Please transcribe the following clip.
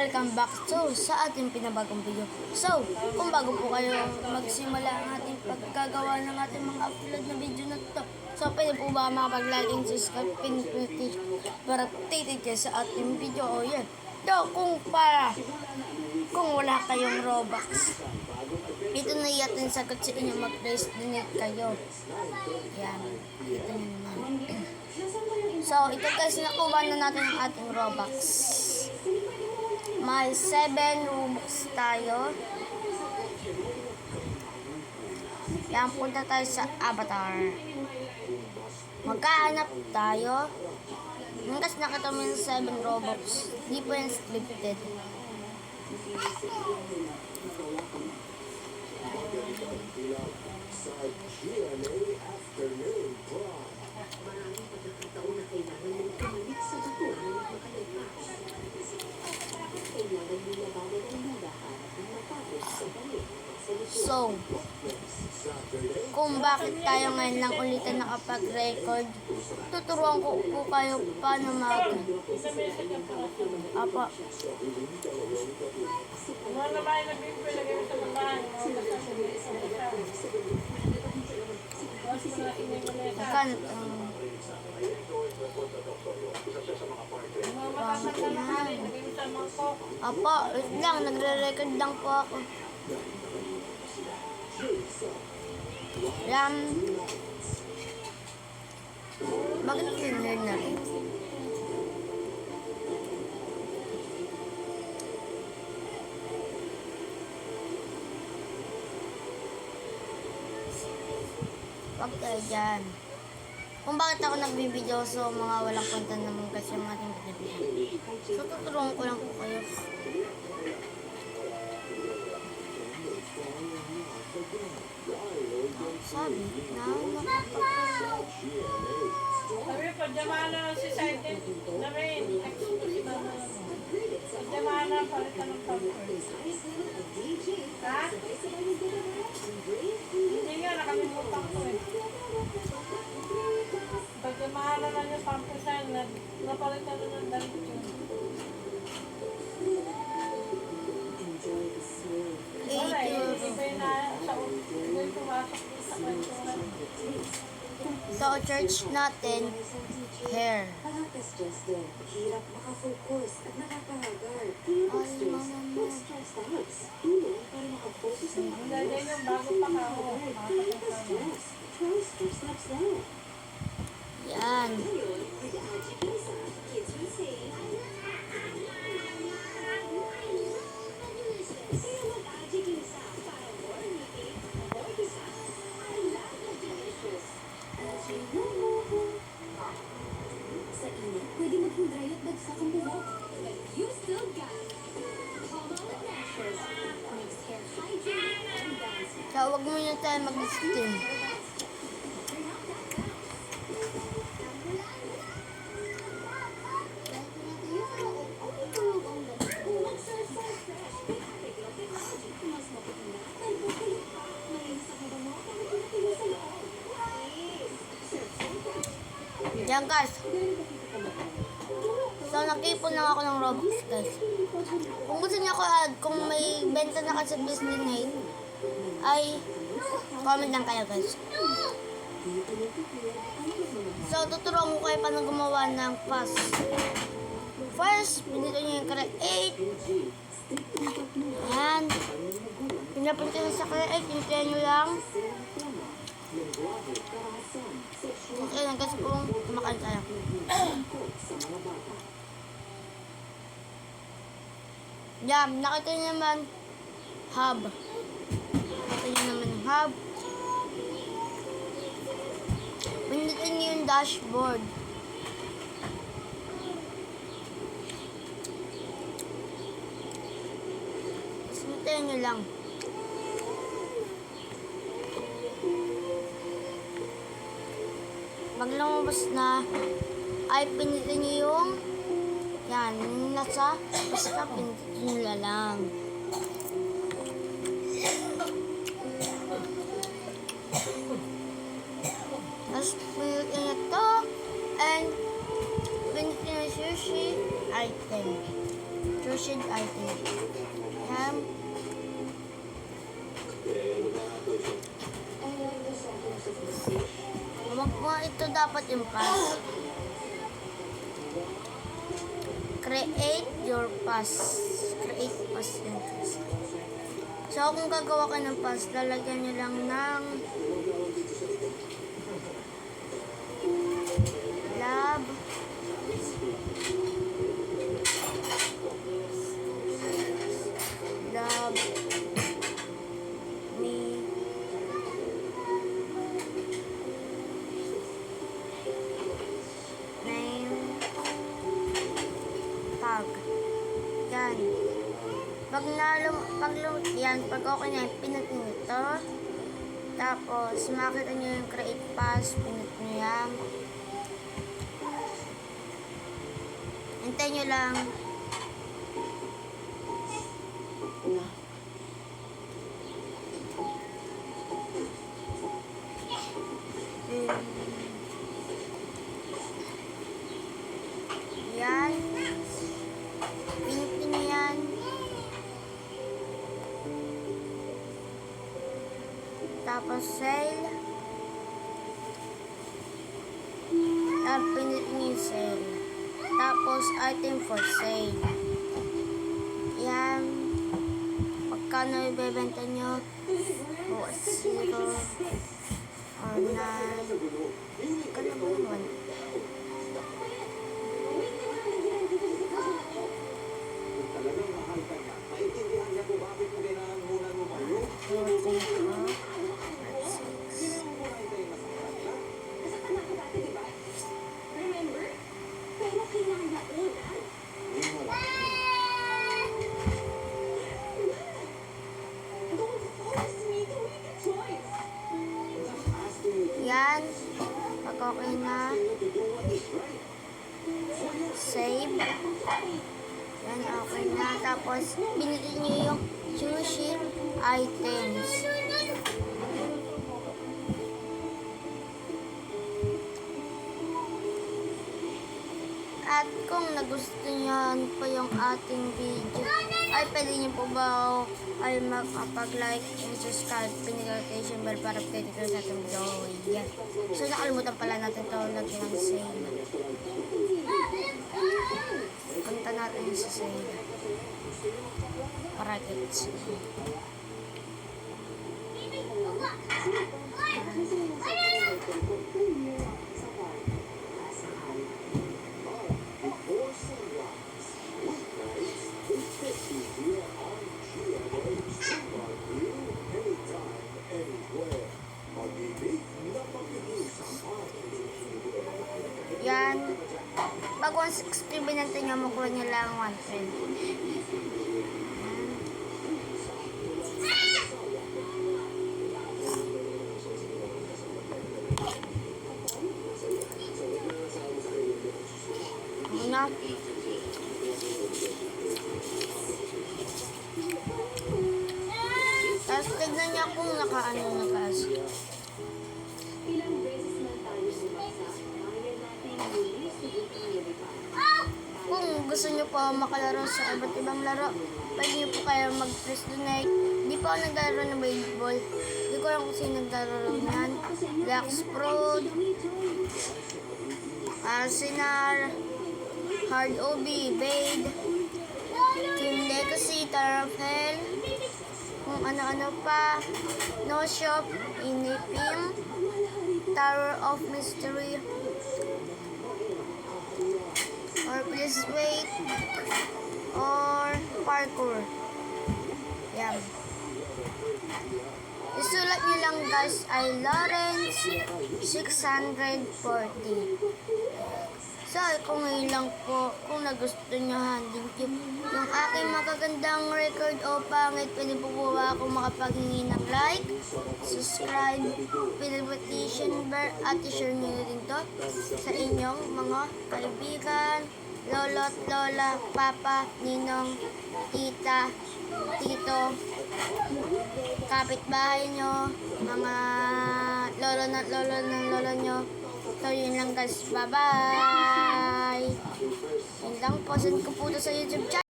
Welcome back sa ating pinabagong video. So, kung bago po kayo magsimula ang ating paggagawa ng ating mga upload na video na ito. So, pwede po ba makapag-like and subscribe para updated kayo sa ating video. O yan. So, kung wala kayong Robux, ito na yatin sagot sa inyo, mag-place donate kayo. Yan. Ito nyo naman. So, ito guys, nakuha na natin ang ating Robux. May 7 Robux tayo. Yan, punta tayo sa avatar. Magkahanap tayo. Kasi nakita mo yung 7 Robux. Hindi po yung scripted. So, kung bakit tayo ngayon lang ulitin nakapag-record, tuturuan ko po kayo paano Apa. Apa, wait lang, nagre-record lang po ako. Yan. Bakit cleaner na rin? Huwag kayo dyan. Kung bakit ako nagbibideo, so mga walang content naman kasi yung ating video. So tuturuan ko lang po kayo. Sabi na sabi pa, Jamana si Saiden na rin. Jamana, palitan ng pampers. Ha? Hindi nga, nakalimutan ko eh. Pag Jamana na yung pampers na napalitan na ng damit yun. So, church natin, hair. Hirap makafocus at nakakahagar. Para makafocus sa mga yung bago pa ka ako. Yan. Sa init, pwede maging dry at bagsak ang buhok. But you still got it. Palmolive Naturals makes hair hydrated and balanced. So, huwag mo na tayo mag-steam. Yan guys. So, nakipon lang ako ng Robux guys. Kung gusto niyo ako add, kung may benta na kasi business name, ay comment lang kayo guys. So, tuturuan ko kayo paano gumawa ng pass. First, pinito niyo yung create. Ayan. Pinapunta niyo sa create, pinitayan niyo lang. Okay lang guys kung kumakain tayo. Yan, nakita niyo naman hub. Nakita niyo naman yung hub. Pindutin niyo yung dashboard. Pindutin niyo lang. Pag lumabas na, ay pinitin nyo yung yan, nasa basta pinitin nyo lang. Tapos pinitin nyo to and pinitin nyo sushi item. Sushi item. natin. Yan. Huwag mo ito dapat impas. Create your pass. Create pass yan. So, kung gagawa ka ng pass, lalagyan nyo lang ng lab. Lab. Me. Name. Tag. Yan. Pag okay na yan, pinat nyo ito. Tapos, makita nyo yung create pass, pinat nyo yan. Hintay nyo lang. Yan. Pinitin nyo yan. Tapos sale. Tapos pinitin nyo yung sale. Tapos item for sale. Yan. Pagkano ibebenta nyo? 0 or 9. Kano ba yun? Remember? Pero kailangan na una. Don't force me to make a choice. Yan. Pag okay na. Save. Yan, okay na. Tapos, binili nyo yung sushi items. At kung nagustuhan po yung ating video, ay pwede nyo po ba ay makapag-like and subscribe, pinag-notification bell para update kayo sa ating video. Yan. So, nakalimutan pala natin ito lagyan ng sale. Punta natin yung sa sale. Para gets. Yan. Pag 160 binenta nyo, makuha nyo lang 120. Ano? Tapos tignan niya kung naka-as. Ilang beses man tayo bumagsak, kaya natin muli subukan lumipad. Kung gusto nyo po makalaro sa iba't ibang laro, pwede nyo po kayo mag-press donate. Hindi po ako naglalaro ng baseball. Hindi ko lang kung sino naglalaro yan. Black Sprout, Arsenal, Hard OB, Bade, Team Legacy, Tower of Hell, kung ano-ano pa, No Shop, Inipim, Tower of Mystery, or Please Wait, or Parkour. Yan. Isulat nyo lang guys ay Lawrence 640. So, kung ngayon lang po, kung nagustuhan nyo handling tip yung aking magagandang record o pangit, pwede po po ba ako makapaghingi ng like, subscribe, notification bell, at i-share nyo din to sa inyong mga kaibigan, lolo't lola, papa, ninong, tita, tito, kapitbahay nyo, mga lolo ng lolo nyo. So, yun lang guys. Bye-bye! Yun lang po. Send ko po to sa YouTube channel.